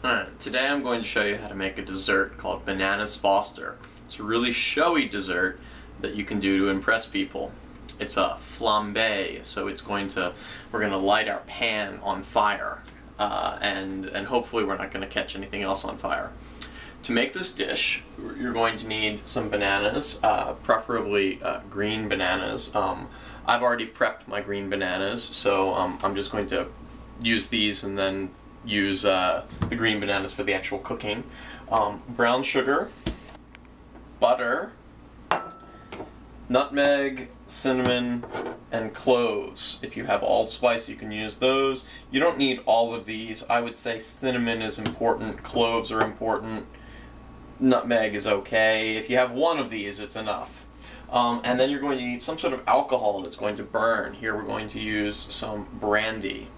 Alright, today I'm going to show you how to make a dessert called Bananas Foster. It's a really showy dessert that you can do to impress people. It's a flambe, so we're going to light our pan on fire, and hopefully we're not going to catch anything else on fire. To make this dish, you're going to need some bananas, preferably green bananas. I've already prepped my green bananas, so I'm just going to use these and then use the green bananas for the actual cooking. Brown sugar, butter, nutmeg, cinnamon, and cloves. If you have allspice, you can use those. You don't need all of these. I would say cinnamon is important, cloves are important, nutmeg is okay. If you have one of these, it's enough. And then you're going to need some sort of alcohol that's going to burn. Here we're going to use some brandy.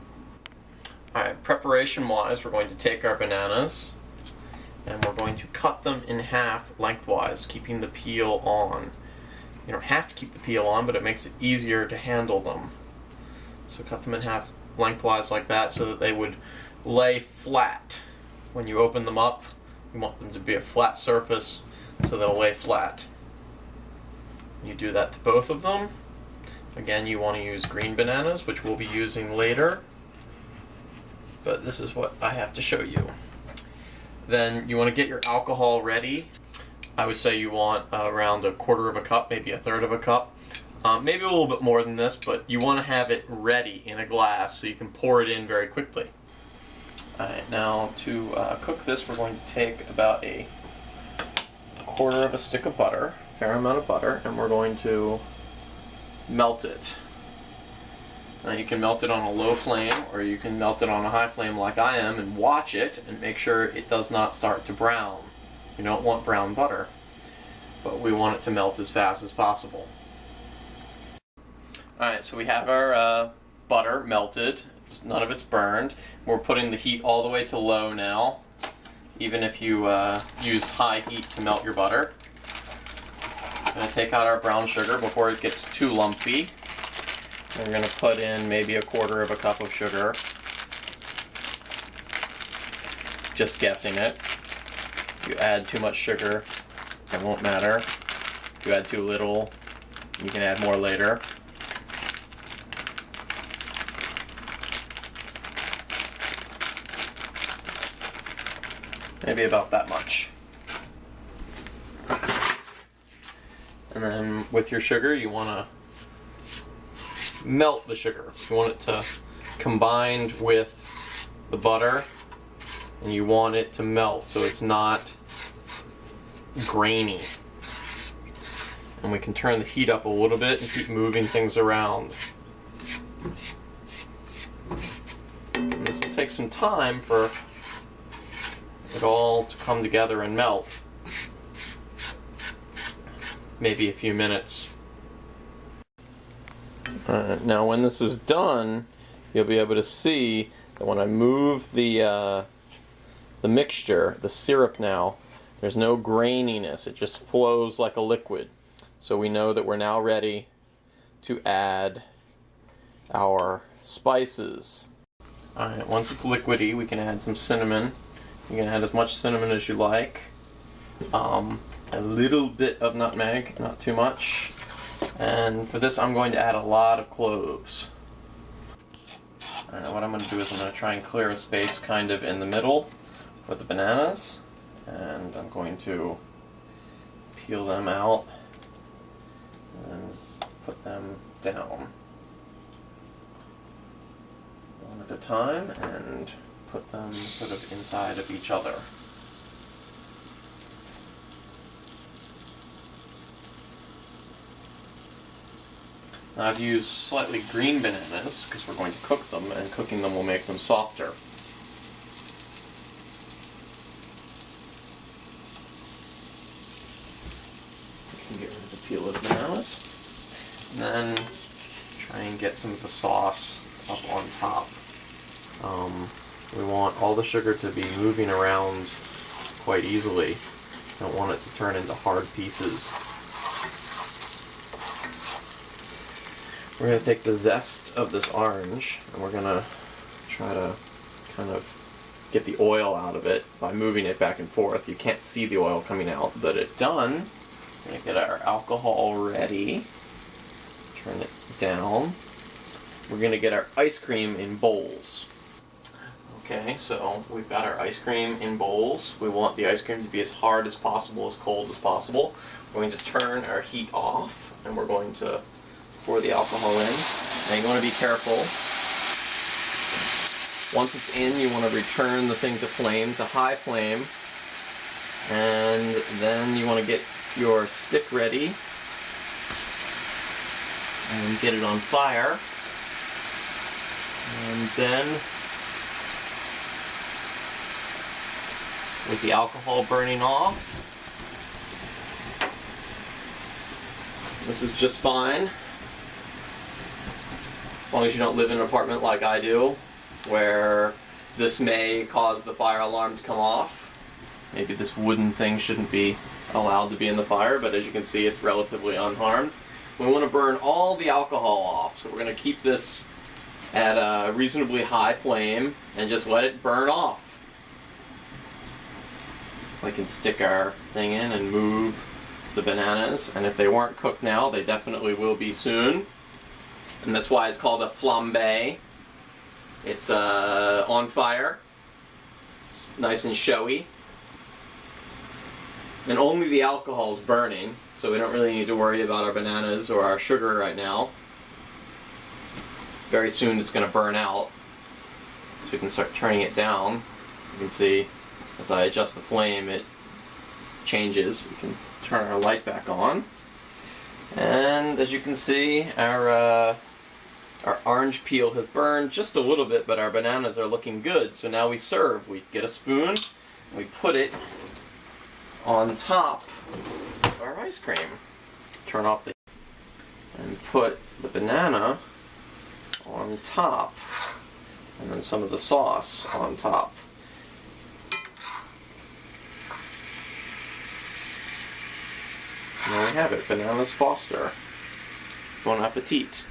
Alright, preparation-wise, we're going to take our bananas and we're going to cut them in half lengthwise, keeping the peel on. You don't have to keep the peel on, but it makes it easier to handle them. So cut them in half lengthwise like that so that they would lay flat. When you open them up, you want them to be a flat surface so they'll lay flat. You do that to both of them. Again, you want to use green bananas, which we'll be using later, but this is what I have to show you. Then you want to get your alcohol ready. I would say you want around 1/4 of a cup, maybe 1/3 of a cup, maybe a little bit more than this, but you want to have it ready in a glass so you can pour it in very quickly. Alright, now to cook this, we're going to take about 1/4 of a stick of butter, a fair amount of butter, and we're going to melt it. Now you can melt it on a low flame, or you can melt it on a high flame like I am, and watch it and make sure it does not start to brown. You don't want brown butter, but we want it to melt as fast as possible. Alright, so we have our butter melted. None of it's burned. We're putting the heat all the way to low now, even if you used high heat to melt your butter. I'm going to take out our brown sugar before it gets too lumpy. We're going to put in maybe 1/4 of a cup of sugar. Just guessing it. If you add too much sugar, it won't matter. If you add too little, you can add more later. Maybe about that much. And then with your sugar, you want to melt the sugar. You want it to combine with the butter, and you want it to melt so it's not grainy. And we can turn the heat up a little bit and keep moving things around. And this will take some time for it all to come together and melt. Maybe a few minutes. Now when this is done, you'll be able to see that when I move the mixture, the syrup now, there's no graininess. It just flows like a liquid. So we know that we're now ready to add our spices. Alright, once it's liquidy, we can add some cinnamon. You can add as much cinnamon as you like. A little bit of nutmeg, not too much. And for this, I'm going to add a lot of cloves. What I'm going to do is I'm going to try and clear a space kind of in the middle for the bananas. And I'm going to peel them out and put them down one at a time and put them sort of inside of each other. Now I've used slightly green bananas because we're going to cook them, and cooking them will make them softer. You can get rid of the peel of the bananas. And then try and get some of the sauce up on top. We want all the sugar to be moving around quite easily. Don't want it to turn into hard pieces. We're going to take the zest of this orange and we're going to try to kind of get the oil out of it by moving it back and forth. You can't see the oil coming out, but it's done. We're going to get our alcohol ready. Turn it down. We're going to get our ice cream in bowls. Okay, so we've got our ice cream in bowls. We want the ice cream to be as hard as possible, as cold as possible. We're going to turn our heat off, and we're going to pour the alcohol in. Now you want to be careful. Once it's in, you want to return the thing to flame, to high flame. And then you want to get your stick ready and get it on fire. And then, with the alcohol burning off, this is just fine. As long as you don't live in an apartment like I do, where this may cause the fire alarm to come off. Maybe this wooden thing shouldn't be allowed to be in the fire, but as you can see, it's relatively unharmed. We want to burn all the alcohol off, so we're going to keep this at a reasonably high flame and just let it burn off. We can stick our thing in and move the bananas, and if they weren't cooked now, they definitely will be soon. And that's why it's called a flambe. It's on fire. It's nice and showy. And only the alcohol is burning, so we don't really need to worry about our bananas or our sugar right now. Very soon it's going to burn out. So we can start turning it down. You can see as I adjust the flame it changes. We can turn our light back on. And as you can see, our orange peel has burned just a little bit, but our bananas are looking good. So now we serve. We get a spoon, and we put it on top of our ice cream. Turn off the and put the banana on top, and then some of the sauce on top. And there we have it, bananas Foster. Bon appetit.